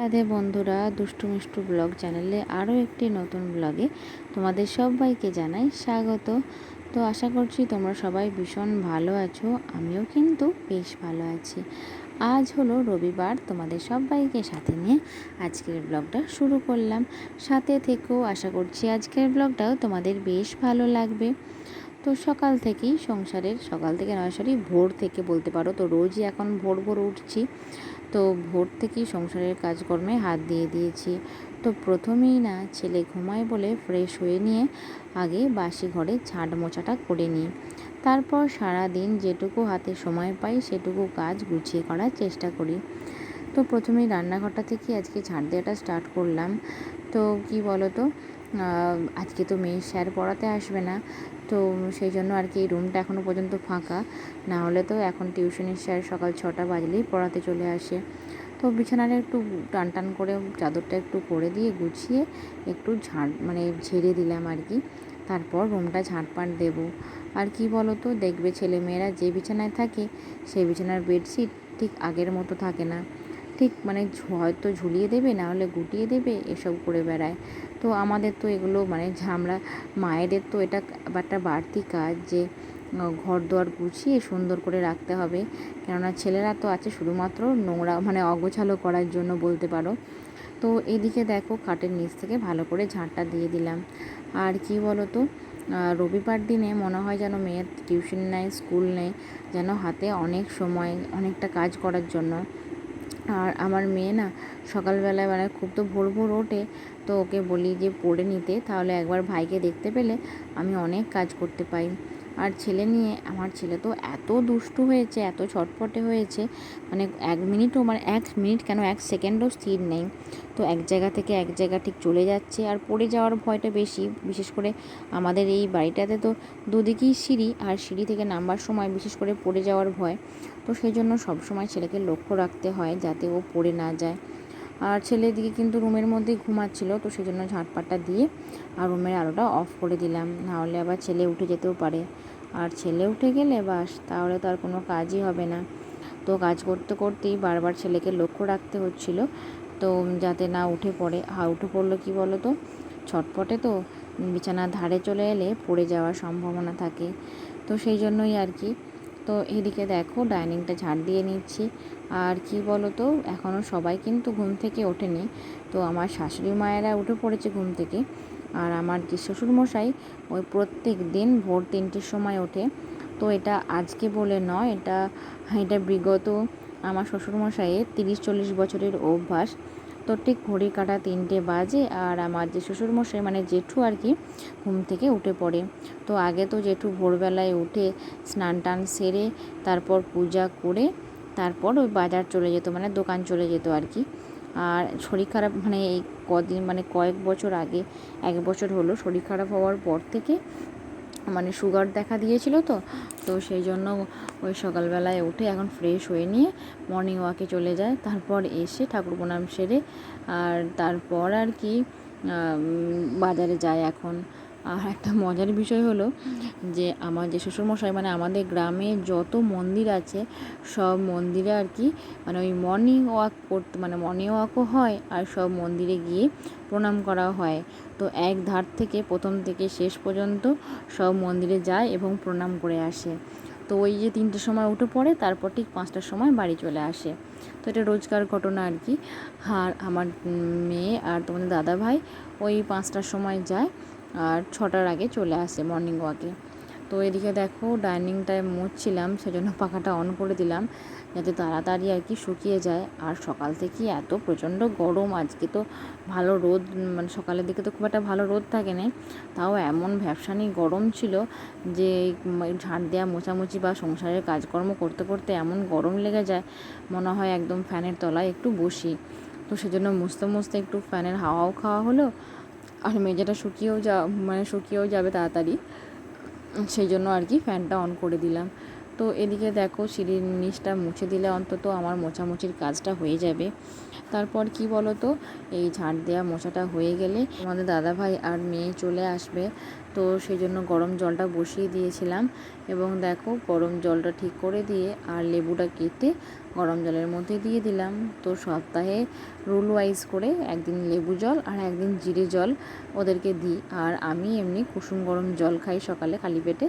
রাধে বন্ধুরা, দুষ্টু মিষ্টু ব্লগ চ্যানেলে আরও একটি নতুন ব্লগে তোমাদের সবাইকে জানাই স্বাগত। তো আশা করছি তোমরা সবাই ভীষণ ভালো আছো, আমিও কিন্তু বেশ ভালো আছি। আজ হলো রবিবার, তোমাদের সবাইকে সাথে নিয়ে আজকের ব্লগটা শুরু করলাম। সাথে থেকেও আশা করছি আজকের ব্লগটাও তোমাদের বেশ ভালো লাগবে। তো সকাল থেকেই সকাল থেকে নয়, ভোর থেকে বলতে পারো। তো রোজই এখন ভোর ভোর উঠছি, তো ভোর থেকেই সংসারের কাজকর্মে হাত দিয়ে দিয়েছি। তো প্রথমেই না ছেলে ঘুমায় বলে ফ্রেশ হয়ে নিয়ে আগে বাসি ঘরে ঝাঁট মোছাটা করে নিই। তারপর সারা দিন যেটুকু হাতে সময় পাই সেটুকু কাজ গুছিয়ে করার চেষ্টা করি। তো প্রথমেই রান্নাঘরটা থেকে আজকে ঝাঁট দেওয়াটা স্টার্ট করলাম। তো কি বলো তো, আজকে তো মেয়ে স্যার পড়াতে আসবে না, তো সেই জন্য আর কি এই রুমটা এখনও পর্যন্ত ফাঁকা। না হলে তো এখন টিউশনের স্যার সকাল 6টা বাজলেই পড়াতে চলে আসে। তো বিছানাটা একটু টান টান করে চাদরটা একটু করে দিয়ে গুছিয়ে একটু ঝেড়ে দিলাম আর কি। তারপর রুমটা ঝাঁটপাট দেবো। আর কি বলো তো, দেখবে ছেলেমেয়েরা যে বিছানায় থাকে সেই বিছানার বেডশিট ঠিক আগের মতো থাকে না। ঠিক হয়তো ঝুলিয়ে দেবে, না হলে গুটিয়ে দেবে, এসব করে বেড়ায়। তো আমাদের তো এগুলো আমরা মায়েদের তো এটা একটা বাড়তি কাজ যে ঘর দুয়ার গুছিয়ে সুন্দর করে রাখতে হবে। কেননা ছেলেরা তো আছে শুধুমাত্র নোংরা অগোছালো করার জন্য বলতে পারো। তো এদিকে দেখো খাটের নিচ থেকে ভালো করে ঝাঁটটা দিয়ে দিলাম। আর কি বলো তো, রবিবার দিনে মনে হয় যেন মেয়ের টিউশন নেই, স্কুল নেই, যেন হাতে অনেক সময়, অনেকটা কাজ করার জন্য। আর আমার মেয়ে না সকালবেলায় খুব তো ভোর ভোর ওঠে। তো ওকে বলি যে পড়ে নিতে, তাহলে একবার ভাইকে দেখতে পেলে আমি অনেক কাজ করতে পাই। আর আমার ছেলে তো এত দুষ্টু হয়েছে, এত ছটপটে হয়েছে, 1 মিনিট কেন 1 সেকেন্ডও স্থির নেই। তো এক জায়গা থেকে এক জায়গা ঠিক চলে যাচ্ছে। আর পড়ে যাওয়ার ভয়টা বেশি, বিশেষ করে আমাদের এই বাড়িটাতে তো দুদিকেই সিঁড়ি, আর সিঁড়ি থেকে নামবার সময় বিশেষ করে পড়ে যাওয়ার ভয়। তো সেই জন্য সবসময় ছেলেকে লক্ষ্য রাখতে হয় যাতে ও পড়ে না যায়। আর ছেলের দিকে কিন্তু রুমের মধ্যেই ঘুমাচ্ছিল, তো সেই জন্য ঝাঁটপাটটা দিয়ে আর রুমের আলোটা অফ করে দিলাম, নাহলে আবার ছেলে উঠে যেতেও পারে। আর ছেলে উঠে গেলে বাস, তাহলে তো আর কোনো কাজই হবে না। তো কাজ করতে করতেই বারবার ছেলেকে লক্ষ্য রাখতে হচ্ছিল, তো যাতে না উঠে পড়ে। উঠে পড়লো কি বলো তো, ছটপটে তো বিছানার ধারে চলে এলে পড়ে যাওয়ার সম্ভাবনা থাকে। তো সেই জন্যই আর কি। তো এদিকে দেখো ডাইনিংটা ঝাড় দিয়ে নিচ্ছি। আর কি বলো তো, এখনও সবাই কিন্তু ঘুম থেকে ওঠেনি। তো আমার শাশুড়ি মায়েরা উঠে পড়েছে ঘুম থেকে। আর আমার যে শ্বশুরমশাই ওই প্রত্যেক দিন ভোর 3টের সময় ওঠে। তো এটা আজকে বলে নয়, এটা এটা বিগত আমার শ্বশুরমশাইয়ের 30-40 বছরের অভ্যাস। তো ঠিক ঘড়ি কাটা 3টে বাজে আর আমার যে শ্বশুরমশাই জেঠু আর কি ঘুম থেকে উঠে পড়ে। তো আগে তো জেঠু ভোরবেলায় উঠে স্নান টান সেরে তারপর পূজা করে তারপর ওই বাজার চলে যেত, দোকান চলে যেত আর কি। আর শরীর খারাপ এই কদিন কয়েক বছর আগে, 1 বছর হলো শরীর খারাপ হওয়ার পর থেকে সুগার দেখা দিয়েছিল। তো তো সেই জন্য ওই সকালবেলায় উঠে এখন ফ্রেশ হয়ে নিয়ে মর্নিং ওয়াকে চলে যায়। তারপর এসে ঠাকুর প্রণাম সেরে আর তারপর আর কি বাজারে যায় এখন। আর একটা মজার বিষয় হলো যে আমার যে শ্বশুরমশাই আমাদের গ্রামে যত মন্দির আছে সব মন্দিরে আর কি ওই মর্নিং ওয়াকও হয়, আর সব মন্দিরে গিয়ে প্রণাম করা হয়। তো এক ধার থেকে প্রথম থেকে শেষ পর্যন্ত সব মন্দিরে যায় এবং প্রণাম করে আসে। তো ওই যে 3টের সময় উঠে পড়ে, তারপর ঠিক 5টার সময় বাড়ি চলে আসে। তো এটা রোজকার ঘটনা আর কি। আর আমার মেয়ে আর তোমাদের দাদা ভাই ওই 5টার সময় যায় আর 6টার আগে চলে আসে মর্নিং ওয়াকে। তো এদিকে দেখো ডাইনিংটায় মুছছিলাম, সেজন্য পাখাটা অন করে দিলাম যাতে তাড়াতাড়ি আর কি শুকিয়ে যায়। আর সকাল থেকে এত প্রচণ্ড গরম, আজকে তো ভালো রোদ, সকালের দিকে তো খুব একটা ভালো রোদ থাকে না, তাও এমন ভ্যাপসানি গরম ছিল যে ঝাঁট দেওয়া, মোছামুছি বা সংসারের কাজকর্ম করতে করতে এমন গরম লেগে যায়, মনে হয় একদম ফ্যানের তলায় একটু বসি। তো সেজন্য মুছতে মুছতে একটু ফ্যানের হাওয়াও খাওয়া হলো, আর মেঝেটা শুকিয়েও যাবে তাড়াতাড়ি, সেই জন্য আর কি ফ্যানটা অন করে দিলাম। তো এদিকে দেখো সিঁড়ির নিচটা মুছে দিলে অন্তত আমার মোছামুছির কাজটা হয়ে যাবে। তারপর কি বলো তো, এই ঝাঁট দেওয়া মোছাটা হয়ে গেলে আমাদের দাদাভাই আর মেয়ে চলে আসবে। তো সেই জন্য গরম জলটা বসিয়ে দিয়েছিলাম এবং দেখো গরম জলটা ঠিক করে দিয়ে আর লেবুটা কেটে গরম জলের মধ্যে দিয়ে দিলাম। তো সপ্তাহে রুল ওয়াইজ করে একদিন লেবু জল আর একদিন জিরে জল ওদেরকে দিই, আর আমি এমনি কুসুম গরম জল খাই সকালে খালি পেটে।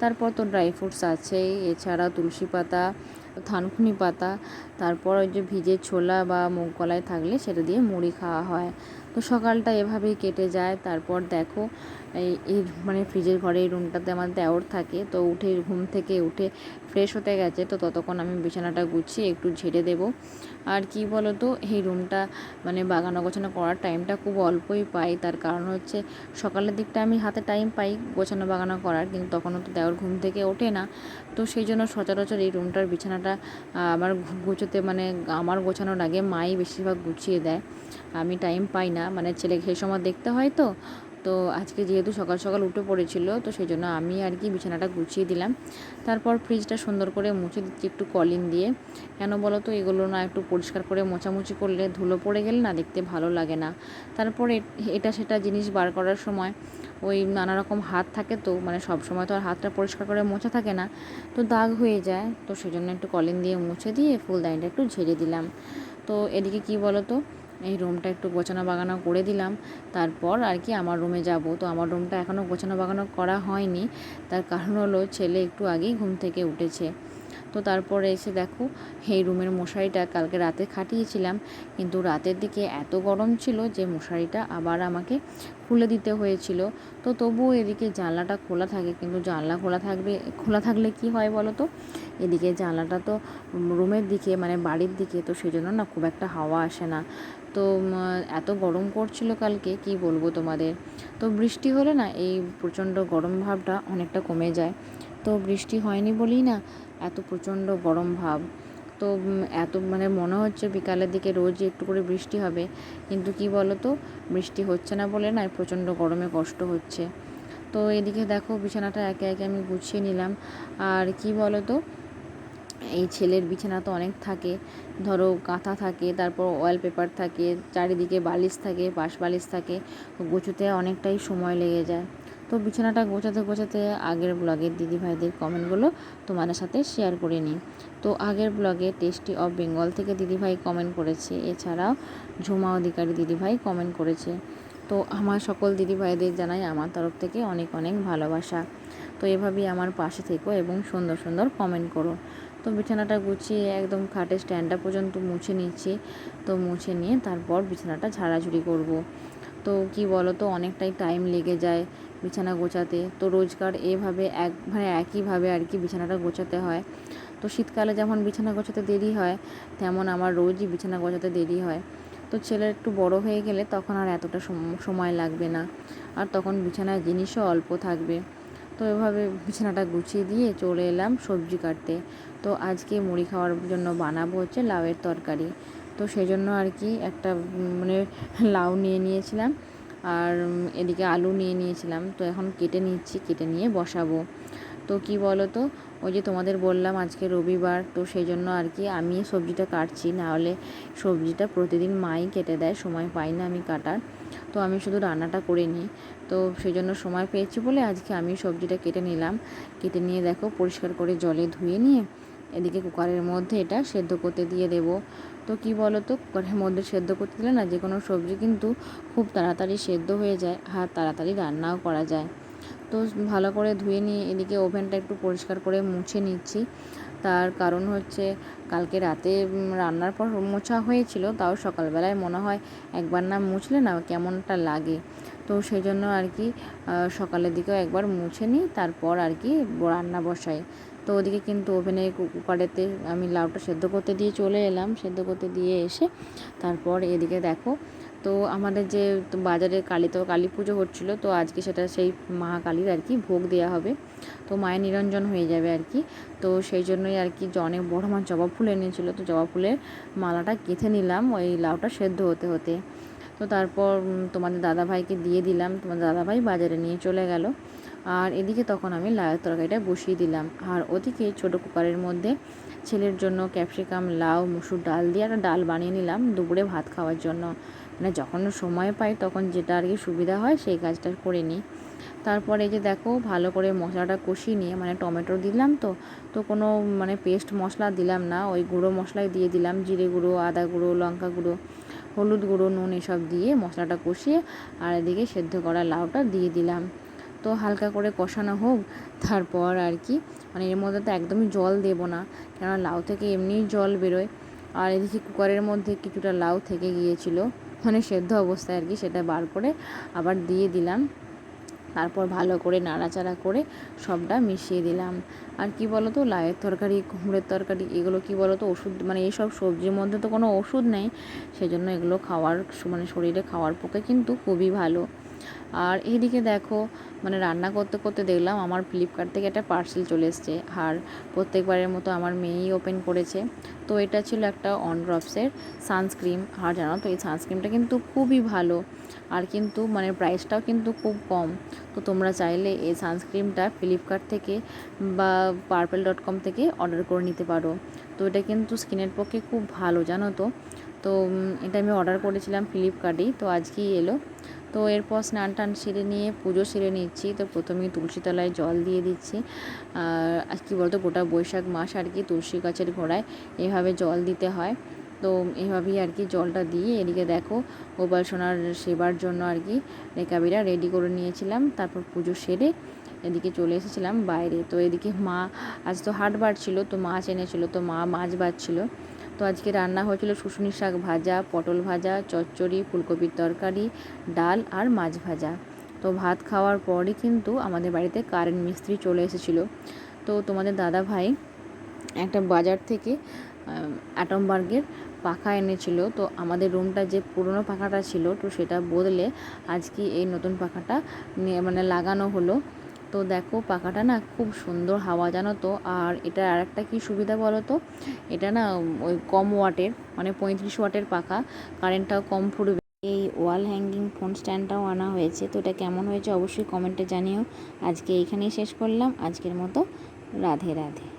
তারপর তো ড্রাই ফ্রুটস আছেই, এছাড়া তুলসী পাতা, থানকুনি পাতা, তারপর ওই যে ভিজে ছোলা বা মুগ কলাই থাকলে সেটা দিয়ে মুড়ি খাওয়া হয়। তো সকালটা এভাবেই কেটে যায়। তারপর দেখো এই মানে ফ্রিজের ঘরে এই রুমটাতে আমার দেওর থাকে, তো উঠে ঘুম থেকে উঠে ফ্রেশ হতে গেছে, তো ততক্ষণ আমি বিছানাটা গুছিয়ে একটু ঝেড়ে দেবো। আর কি বলো তো, এই রুমটা মানে বাগানো গোছানো করার টাইমটা খুব অল্পই পাই, তার কারণ হচ্ছে সকালের দিকটা আমি হাতে টাইম পাই গোছানো বাগানো করার, কিন্তু তখনও তো দেওর ঘুম থেকে ওঠে না। তো সেই জন্য সচরাচর এই রুমটার বিছানাটা আমার গুছোতে মানে আমার গোছানোর আগে মাই বেশিরভাগ গুছিয়ে দেয়, আমি টাইম পাই না, মানে ছেলেকে সেই সময় দেখতে হয়। তো তো আজকে যেহেতু সকাল সকাল উঠে পড়েছিল, তো সেই জন্য আমি আর কি বিছানাটা গুছিয়ে দিলাম। তারপর ফ্রিজটা সুন্দর করে মুছে দিচ্ছি একটু কলিন দিয়ে। কেন বলো তো, এগুলো না একটু পরিষ্কার করে মোছামুছি করলে ধুলো পড়ে গেলে না দেখতে ভালো লাগে না। তারপরে এটা সেটা জিনিস বার করার সময় ওই নানা রকম হাত থাকে, তো মানে সব সময় তো আর হাতটা পরিষ্কার করে মোছা থাকে না, তো দাগ হয়ে যায়। তো সেই জন্য একটু কলিন দিয়ে মুছে দিয়ে ফুলদানিটা একটু ঝেড়ে দিলাম। তো এদিকে কি বলো তো, এই রুমটা একটু গোছানো বাগানো করে দিলাম। তারপর আর কি আমার রুমে যাব। তো আমার রুমটা এখনও গোছানো বাগানো করা হয়নি, তার কারণ হলো ছেলে একটু আগেই ঘুম থেকে উঠেছে। তো তারপরে এসে দেখো এই রুমের মশারিটা কালকে রাতে খাটিয়েছিলাম, কিন্তু রাতের দিকে এত গরম ছিল যে মশারিটা আবার আমাকে খুলে দিতে হয়েছিল। তো তবুও এদিকে জানলাটা খোলা থাকে, কিন্তু জানলা খোলা থাকলে কি হয় বলো তো, এদিকে জানলাটা তো রুমের দিকে মানে বাড়ির দিকে, তো সেই জন্য না খুব একটা হাওয়া আসে না। তো এত গরম করছিল কালকে কি বলবো তোমাদের। তো বৃষ্টি হলে না এই প্রচণ্ড গরম ভাবটা অনেকটা কমে যায়। তো বৃষ্টি হয়নি বলেই না এত প্রচণ্ড গরম ভাব। তো এত মানে মনে হচ্ছে বিকালের দিকে রোজ একটু করে বৃষ্টি হবে, কিন্তু কি বলো তো, বৃষ্টি হচ্ছে না বলে না প্রচণ্ড গরমে কষ্ট হচ্ছে। তো এদিকে দেখো বিছানাটা একে একে আমি গুছিয়ে নিলাম। আর কি বলো তো, এই ছেলের বিছানা তো অনেক থাকে, ধরো কাঁথা থাকে, তারপর ওয়ালপেপার থাকে, চারিদিকে বালিশ থাকে, পাশ বালিশ থাকে, গোছাতে অনেকটাই সময় লেগে যায়। তো বিছানাটা গোছাতে গোছাতে আগের ব্লগের দিদিভাইদের কমেন্টগুলো তোমাদের সাথে শেয়ার করে নিই। তো আগের ব্লগে টেস্টি অফ বেঙ্গল থেকে দিদিভাই কমেন্ট করেছে, এছাড়াও ঝুমা অধিকারী দিদিভাই কমেন্ট করেছে। তো আমার সকল দিদিভাইদের জানাই আমার তরফ থেকে অনেক অনেক ভালোবাসা। তো এভাবেই আমার পাশে থেকো এবং সুন্দর সুন্দর কমেন্ট করো। তো বিছানাটা গুছিয়ে একদম খাটের স্ট্যান্ডটা পর্যন্ত মুছে নিচ্ছি। তো মুছে নিয়ে তারপর বিছানাটা ঝাড়াঝুড়ি করব। তো কি বলো তো, অনেকটাই টাইম লেগে যায় বিছানা গোছাতে। তো রোজকার এভাবে মানে একইভাবে আর কি বিছানাটা গোছাতে হয়। তো শীতকালে যেমন বিছানা গোছাতে দেরি হয়, তেমন আমার রোজই বিছানা গোছাতে দেরি হয়। তো ছেলে একটু বড় হয়ে গেলে তখন আর এতটা সময় লাগবে না, আর তখন বিছানার জিনিসও অল্প থাকবে। তো এভাবে বিছানাটা গুছিয়ে দিয়ে চলে এলাম সবজি কাটতে। তো আজকে মুড়ি খাওয়ার জন্য বানাবো হচ্ছে লাউয়ের তরকারি। তো সেই জন্য আর কি একটা মানে লাউ নিয়ে নিয়েছিলাম, আর এদিকে আলু নিয়ে নিয়েছিলাম। তো এখন কেটে নিচ্ছি, কেটে নিয়ে বসাবো। তো কি বলো তো, ওই যে তোমাদের বললাম আজকে রবিবার, তো সেই জন্য আর কি আমি সবজিটা কাটছি, নাহলে সবজিটা প্রতিদিন মাই কেটে দেয়, সময় পাই না আমি কাটার। তো আমি শুধু রান্নাটা করে নিই। তো সেই জন্য সময় পেয়েছি বলে আজকে আমি সবজিটা কেটে নিলাম। কেটে নিয়ে দেখো পরিষ্কার করে জলে ধুয়ে নিয়ে এদিকে কুকারের মধ্যে এটা সেদ্ধ করতে দিয়ে দেবো। তো কি বলো তো, কুকারের মধ্যে সেদ্ধ করতে দিলে না যে কোনো সবজি কিন্তু খুব তাড়াতাড়ি সেদ্ধ হয়ে যায় আর তাড়াতাড়ি রান্নাও করা যায়। তো ভালো করে ধুয়ে নিয়ে এদিকে ওভেনটা একটু পরিষ্কার করে মুছে নিচ্ছি। তার কারণ হচ্ছে কালকে রাতে রান্নার পর মোছা হয়েছিল, তাও সকালবেলায় মনে হয় একবার না মুছলে না কেমনটা লাগে। তো সেই জন্য আর কি সকালের দিকেও একবার মুছে নিই, তারপর আর কি রান্না বসাই। তো ওদিকে কিন্তু ওভেনে কুকারেতে আমি লাউটা সেদ্ধ করতে দিয়ে চলে এলাম। সেদ্ধ করতে দিয়ে এসে তারপর এদিকে দেখো, তো আমাদের যে বাজারে কালী পুজো হচ্ছিলো, তো আজকে সেটা সেই মা কালীর আর কি ভোগ দেওয়া হবে। তো মায়ের নিরঞ্জন হয়ে যাবে আর কি। তো সেই জন্যই আর কি অনেক বড় মা জবা ফুল এনেছিলো, তো জবা ফুলের মালাটা গেঁথে নিলাম ওই লাউটা সেদ্ধ হতে হতে। তো তারপর তোমাদের দাদাভাইকে দিয়ে দিলাম, তোমাদের দাদাভাই বাজারে নিয়ে চলে গেল। আর এদিকে তখন আমি লাউয়ের তরকারিটা বসিয়ে দিলাম, আর ওদিকে ছোটো কুকারের মধ্যে ছেলের জন্য ক্যাপসিকাম, লাউ, মুসুর ডাল দিয়ে একটা ডাল বানিয়ে নিলাম দুপুরে ভাত খাওয়ার জন্য। মানে যখন সময় পাই তখন যেটা আর কি সুবিধা হয় সেই কাজটা করে নিই। তারপরে এই যে দেখো ভালো করে মশলাটা কষিয়ে নিয়ে, মানে টমেটো দিলাম তো তো কোনো মানে পেস্ট মশলা দিলাম না, ওই গুঁড়ো মশলাই দিয়ে দিলাম, জিরে গুঁড়ো, আদা গুঁড়ো, লঙ্কা গুঁড়ো, হলুদ গুঁড়ো, নুন এসব দিয়ে মশলাটা কষিয়ে আর এদিকে সেদ্ধ করা লাউটা দিয়ে দিলাম। তো হালকা করে কষানো হোক, তারপর আর কি মানে এর মধ্যে তো একদমই জল দেব না, কেননা লাউ থেকে এমনিই জল বেরোয়। আর এদিকে কুকারের মধ্যে কিছুটা লাউ থেকে গিয়েছিল, মানে সেদ্ধ অবস্থায় আর কি, সেটা বার করে আবার দিয়ে দিলাম। তারপর ভালো করে নাড়াচাড়া করে সবটা মিশিয়ে দিলাম। আর কি বলো তো, লাউয়ের তরকারি, কুমড়োর তরকারি, এগুলো কি বলো তো ওষুধ, মানে এইসব সবজির মধ্যে তো কোনো ওষুধ নেই, সেজন্য এগুলো খাওয়ার মানে শরীরে খাওয়ার পক্ষে কিন্তু খুবই ভালো। আর এইদিকে দেখো মানে রান্না করতে করতে দেখলাম আমার ফ্লিপকার্ট থেকে একটা পার্সেল চলে এসছে, আর প্রত্যেকবারের মতো আমার মেয়েই ওপেন করেছে। তো এটা ছিল একটা অনড্রপসের সানস্ক্রিন, আর জানো তো এই সানস্ক্রিনটা কিন্তু খুবই ভালো, আর কিন্তু মানে প্রাইসটাও কিন্তু খুব কম। তো তোমরা চাইলে এই সানস্ক্রিনটা ফ্লিপকার্ট থেকে বা purple.com থেকে অর্ডার করে নিতে পারো। তো এটা কিন্তু স্কিনের পক্ষে খুব ভালো, জানো তো। তো এটা আমি অর্ডার করেছিলাম ফ্লিপকার্টেই, তো আজকেই এলো। তো এরপর স্নান টান সেরে নিয়ে পুজো সেরে নিচ্ছি। তো প্রথমেই তুলসী তলায় জল দিয়ে দিচ্ছি। আর কী বলতো, গোটা বৈশাখ মাস আর কি তুলসী গাছের গোড়ায় এভাবে জল দিতে হয়। তো এভাবেই আর কি জলটা দিয়ে এদিকে দেখো গোপাল সোনার সেবার জন্য আর কি রেকাবিরা রেডি করে নিয়েছিলাম। তারপর পুজো সেরে এদিকে চলে এসেছিলাম বাইরে। তো এদিকে মা, আজ তো হাটবার ছিল, তো মাছ এনেছিল, তো মা মাছ বাছছিল। তো আজকে রান্না হয়েছিল শুশুনি শাক ভাজা, পটল ভাজা, চচ্চড়ি, ফুলকপির তরকারি, ডাল আর মাছ ভাজা। তো ভাত খাওয়ার পরই কিন্তু আমাদের বাড়িতে কারেন্ট মিস্ত্রি চলে এসেছিলো। তো তোমাদের দাদা ভাই একটা বাজার থেকে অ্যাটমবার্গের পাখা এনেছিল। তো আমাদের রুমটা যে পুরনো পাখাটা ছিল, তো সেটা বদলে আজকে এই নতুন পাখাটা মানে লাগানো হলো। তো দেখো পাখাটা না খুব সুন্দর হাওয়া, জানো তো। আর এটা আরেকটা কি সুবিধা বলো তো, এটা না ওই কম ওয়াটের, মানে 35 ওয়াটের পাখা, কারেন্টটাও কম ফুরবে। এই ওয়াল হ্যাঙ্গিং ফোন স্ট্যান্ডটাও আনা হয়েছে। তো এটা কেমন হয়েছে অবশ্যই কমেন্টে জানিও। আজকে এইখানেই শেষ করলাম, আজকের মতো রাধে রাধে।